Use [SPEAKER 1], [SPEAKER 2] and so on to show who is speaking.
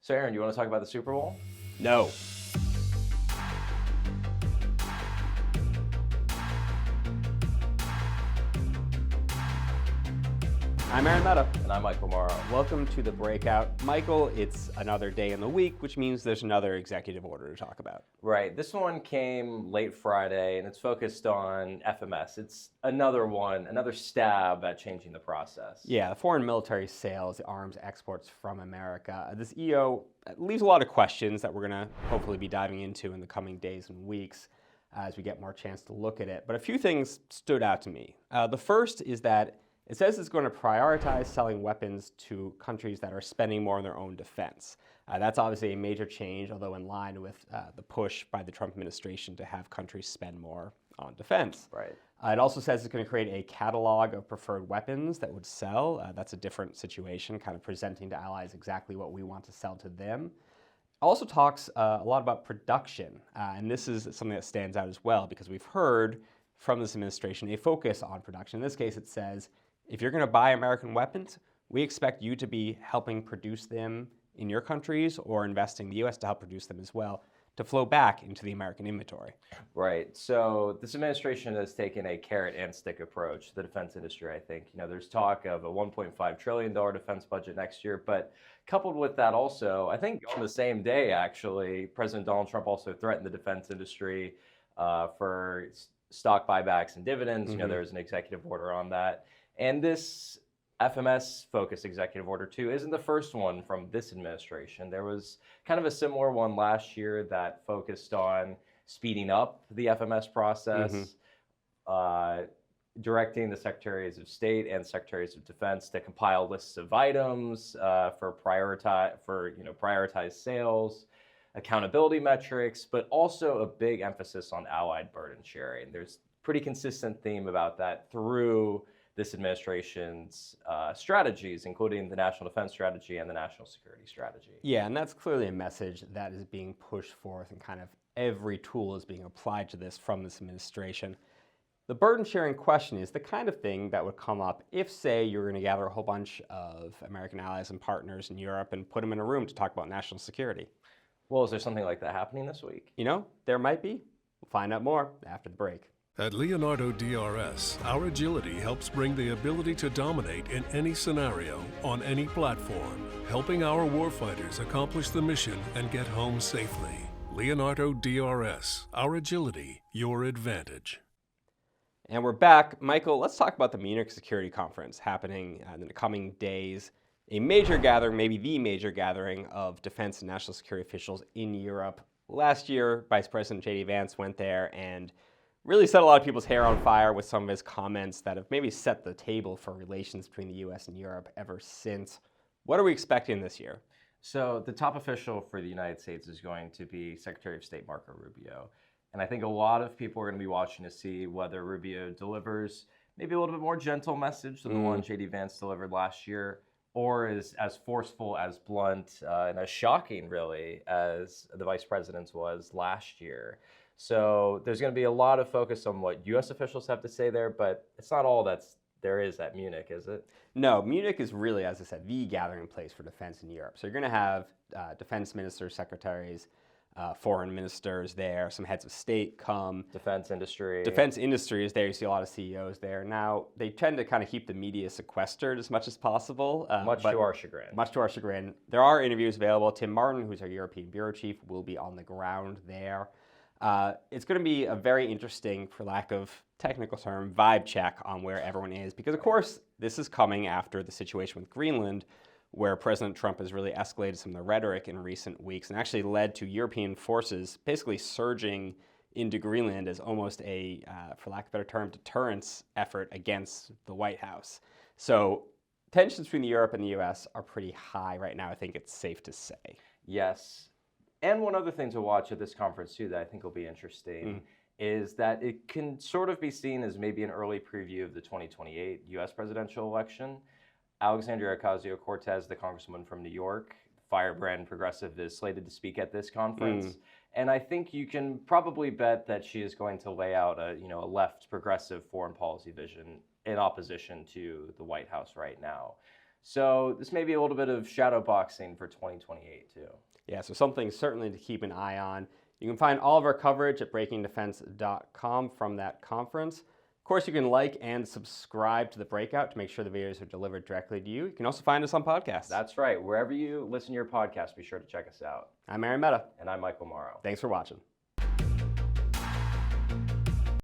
[SPEAKER 1] So Aaron, you want to talk about the Super Bowl?
[SPEAKER 2] No. I'm Aaron Mehta.
[SPEAKER 1] And I'm Michael Marrow.
[SPEAKER 2] Welcome to The Breakout. Michael, it's another day in the week, which means there's another executive order to talk about.
[SPEAKER 1] Right. This one came late Friday, and it's focused on FMS. It's another one, another stab at changing the process.
[SPEAKER 2] Yeah, the foreign military sales, the arms exports from America. This EO leaves a lot of questions that we're going to hopefully be diving into in the coming days and weeks as we get more chance to look at it. But a few things stood out to me. The first is that it says it's going to prioritize selling weapons to countries that are spending more on their own defense. That's obviously a major change, although in line with the push by the Trump administration to have countries spend more on defense.
[SPEAKER 1] Right.
[SPEAKER 2] It also says it's going to create a catalog of preferred weapons that would sell. That's a different situation, kind of presenting to allies exactly what we want to sell to them. Also talks a lot about production, and this is something that stands out as well because we've heard from this administration a focus on production. In this case, it says, if you're going to buy American weapons, we expect you to be helping produce them in your countries or investing the U.S. to help produce them as well, to flow back into the American inventory.
[SPEAKER 1] Right. So this administration has taken a carrot and stick approach to the defense industry, I think. There's talk of a $1.5 trillion defense budget next year, but coupled with that also, I think on the same day, actually, President Donald Trump also threatened the defense industry for stock buybacks and dividends.
[SPEAKER 2] Mm-hmm.
[SPEAKER 1] There's an executive order on that. And this FMS-focused executive order, too, isn't the first one from this administration. There was kind of a similar one last year that focused on speeding up the FMS process, directing the Secretaries of State and Secretaries of Defense to compile lists of items for prioritized sales, accountability metrics, but also a big emphasis on allied burden sharing. There's a pretty consistent theme about that through this administration's strategies, including the National Defense Strategy and the National Security Strategy.
[SPEAKER 2] Yeah, and that's clearly a message that is being pushed forth, and kind of every tool is being applied to this from this administration. The burden sharing question is the kind of thing that would come up if, say, you're going to gather a whole bunch of American allies and partners in Europe and put them in a room to talk about national security.
[SPEAKER 1] Well, is there something like that happening this week?
[SPEAKER 2] There might be. We'll find out more after the break.
[SPEAKER 3] At Leonardo DRS, our agility helps bring the ability to dominate in any scenario, on any platform, helping our warfighters accomplish the mission and get home safely. Leonardo DRS, our agility, your advantage.
[SPEAKER 2] And we're back. Michael, let's talk about the Munich Security Conference happening in the coming days. A major gathering, maybe the major gathering of defense and national security officials in Europe. Last year, Vice President J.D. Vance went there and really set a lot of people's hair on fire with some of his comments that have maybe set the table for relations between the U.S. and Europe ever since. What are we expecting this year?
[SPEAKER 1] So the top official for the United States is going to be Secretary of State Marco Rubio. And I think a lot of people are going to be watching to see whether Rubio delivers maybe a little bit more gentle message than the one J.D. Vance delivered last year, or is as forceful, as blunt, and as shocking, really, as the vice president's was last year. So there's going to be a lot of focus on what U.S. officials have to say there, but it's not all there is at Munich, is it?
[SPEAKER 2] No, Munich is really, as I said, the gathering place for defense in Europe. So you're going to have defense ministers, secretaries, foreign ministers there, some heads of state come.
[SPEAKER 1] Defense industry.
[SPEAKER 2] Defense industry is there. You see a lot of CEOs there. Now, they tend to kind of keep the media sequestered as much as possible.
[SPEAKER 1] Much to our chagrin.
[SPEAKER 2] Much to our chagrin. There are interviews available. Tim Martin, who's our European bureau chief, will be on the ground there. It's going to be a very interesting, for lack of technical term, vibe check on where everyone is. Because, of course, this is coming after the situation with Greenland, where President Trump has really escalated some of the rhetoric in recent weeks and actually led to European forces basically surging into Greenland as almost a, for lack of a better term, deterrence effort against the White House. So tensions between Europe and the U.S. are pretty high right now, I think it's safe to say.
[SPEAKER 1] Yes. And one other thing to watch at this conference, too, that I think will be interesting is that it can sort of be seen as maybe an early preview of the 2028 U.S. presidential election. Alexandria Ocasio-Cortez, the congresswoman from New York, firebrand progressive, is slated to speak at this conference. And I think you can probably bet that she is going to lay out a left progressive foreign policy vision in opposition to the White House right now. So this may be a little bit of shadow boxing for 2028 too.
[SPEAKER 2] Yeah, so something certainly to keep an eye on. You can find all of our coverage at breakingdefense.com from that conference. Of course, you can like and subscribe to The Breakout to make sure the videos are delivered directly to you. You can also find us on podcasts.
[SPEAKER 1] That's right. Wherever you listen to your podcast, be sure to check us out.
[SPEAKER 2] I'm Aaron Mehta.
[SPEAKER 1] And I'm Michael Marrow.
[SPEAKER 2] Thanks for watching.